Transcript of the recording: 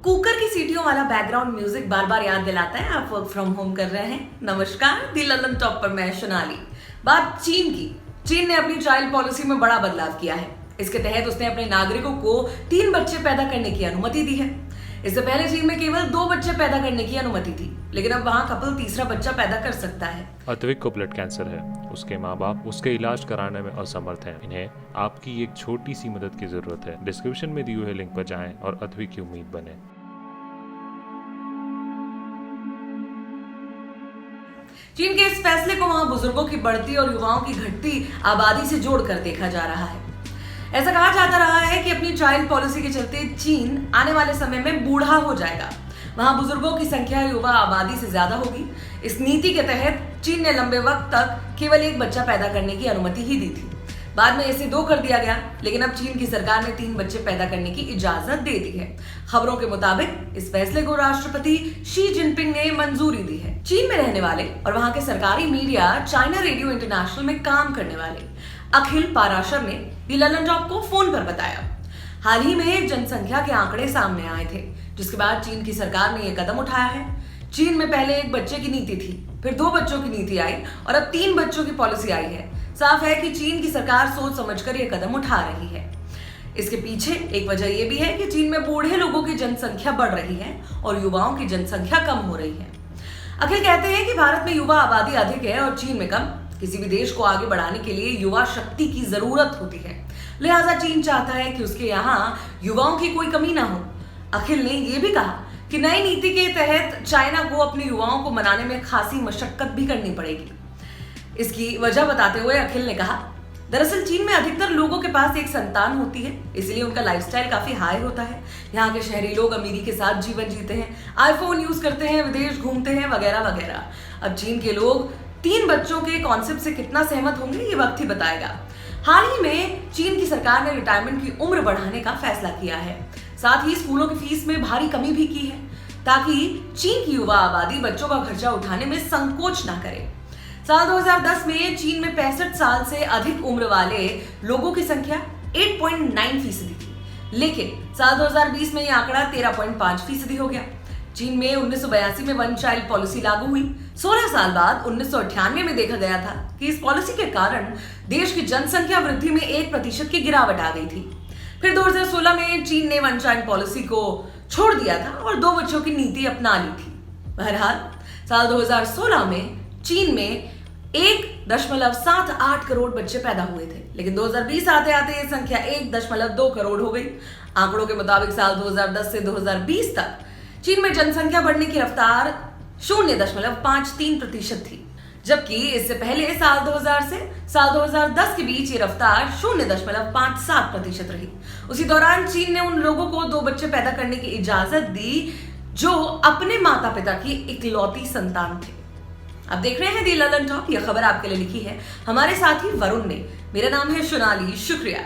Cooker की सीटियों वाला background music बार बार याद दिलाता है आप वर्क फ्रॉम होम कर रहे हैं। नमस्कार, दी लंदन टॉप पर मैं सोनाली। बात चीन की। चीन ने अपनी चाइल्ड पॉलिसी में बड़ा बदलाव किया है। इसके तहत उसने अपने नागरिकों को 3 बच्चे पैदा करने की अनुमति दी है। इससे पहले चीन में केवल 2 बच्चे पैदा करने की अनुमति थी, लेकिन अब वहाँ कपल तीसरा बच्चा पैदा कर सकता है। अद्विक को ब्लड कैंसर है। उसके माँ बाप उसके इलाज कराने में असमर्थ हैं। इन्हें आपकी एक छोटी सी मदद की जरूरत है। डिस्क्रिप्शन में दिए हुए लिंक पर जाएं और अद्विक की उम्मीद बने। चीन के इस फैसले को वहां बुजुर्गों की बढ़ती और युवाओं की घटती आबादी से जोड़कर देखा जा रहा है। ऐसा कहा जाता रहा है कि अपनी चाइल्ड पॉलिसी के चलते चीन आने वाले समय में बूढ़ा हो जाएगा। वहां बुजुर्गों की संख्या युवा आबादी से ज्यादा होगी। इस नीति के तहत चीन ने लंबे वक्त तक केवल 1 बच्चा पैदा करने की अनुमति ही दी थी। बाद में इसे 2 कर दिया गया, लेकिन अब चीन की सरकार ने 3 बच्चे पैदा करने की इजाजत दे दी है। खबरों के मुताबिक इस फैसले को राष्ट्रपति शी जिनपिंग ने मंजूरी दी है। चीन में रहने वाले और वहां के सरकारी मीडिया चाइना रेडियो इंटरनेशनल में काम करने वाले अखिल पाराशर ने दी लंदन टॉप को फोन पर बताया। हाल ही में जनसंख्या के आंकड़े सामने आए थे, जिसके बाद चीन की सरकार ने यह कदम उठाया है। चीन में पहले 1 बच्चे की नीति थी, फिर 2 बच्चों की नीति आई और अब 3 बच्चों की पॉलिसी आई है। साफ है कि चीन की सरकार सोच समझकर यह कदम उठा रही है। इसके पीछे एक वजह यह भी है कि चीन में बूढ़े लोगों की जनसंख्या बढ़ रही है और युवाओं की जनसंख्या कम हो रही है। अखिल कहते हैं कि भारत में युवा आबादी अधिक है और चीन में कम। किसी भी देश को आगे बढ़ाने के लिए युवा शक्ति की जरूरत होती है, लिहाजा चीन चाहता है कि उसके यहाँ युवाओं की कोई कमी ना हो। अखिल ने यह भी कहा कि नई नीति के तहत चाइना को अपने युवाओं को मनाने में खासी मशक्कत भी करनी पड़ेगी। इसकी वजह बताते हुए अखिल ने कहा, दरअसल चीन में अधिकतर लोगों के पास एक संतान होती है, इसलिए उनका लाइफस्टाइल काफी हाई होता है। यहाँ के शहरी लोग अमीरी के साथ जीवन जीते हैं, आईफोन यूज करते हैं, विदेश घूमते हैं वगैरह वगैरह। अब चीन के लोग 3 बच्चों के कॉन्सेप्ट से कितना सहमत होंगे ये वक्त ही बताएगा। हाल ही में चीन की सरकार ने रिटायरमेंट की उम्र बढ़ाने का फैसला किया है। साथ ही स्कूलों की फीस में भारी कमी भी की है, ताकि चीन की युवा आबादी बच्चों का खर्चा उठाने में संकोच ना करे। साल 2010 में चीन में 65 साल से अधिक उम्र वाले लोगों की संख्या 8.9% थी, लेकिन साल 2020 में यह आंकड़ा 13.5% हो गया। चीन में 1982 में 1 चाइल्ड पॉलिसी लागू हुई। 16 साल बाद 1998 में देखा गया था कि इस पॉलिसी के कारण देश की जनसंख्या वृद्धि में 1% की गिरावट आ गई थी। फिर 2016 में चीन ने 1 चाइल्ड पॉलिसी को छोड़ दिया था और 2 बच्चों की नीति अपना ली थी। बहरहाल साल 2016 में चीन में 1.78 करोड़ बच्चे पैदा हुए थे, लेकिन 2020 आते आते ये संख्या 1.2 करोड़ हो गई। आंकड़ों के मुताबिक साल 2010 से 2020 तक चीन में जनसंख्या बढ़ने की रफ्तार 0.53% थी, जबकि इससे पहले साल 2000 से साल 2010 के बीच ये रफ्तार 0.57% रही। उसी दौरान चीन ने उन लोगों को 2 बच्चे पैदा करने की इजाजत दी जो अपने माता पिता की इकलौती संतान थे। अब देख रहे हैं दी लंदन टॉप। यह खबर आपके लिए लिखी है हमारे साथी वरुण ने। मेरा नाम है सोनाली। शुक्रिया।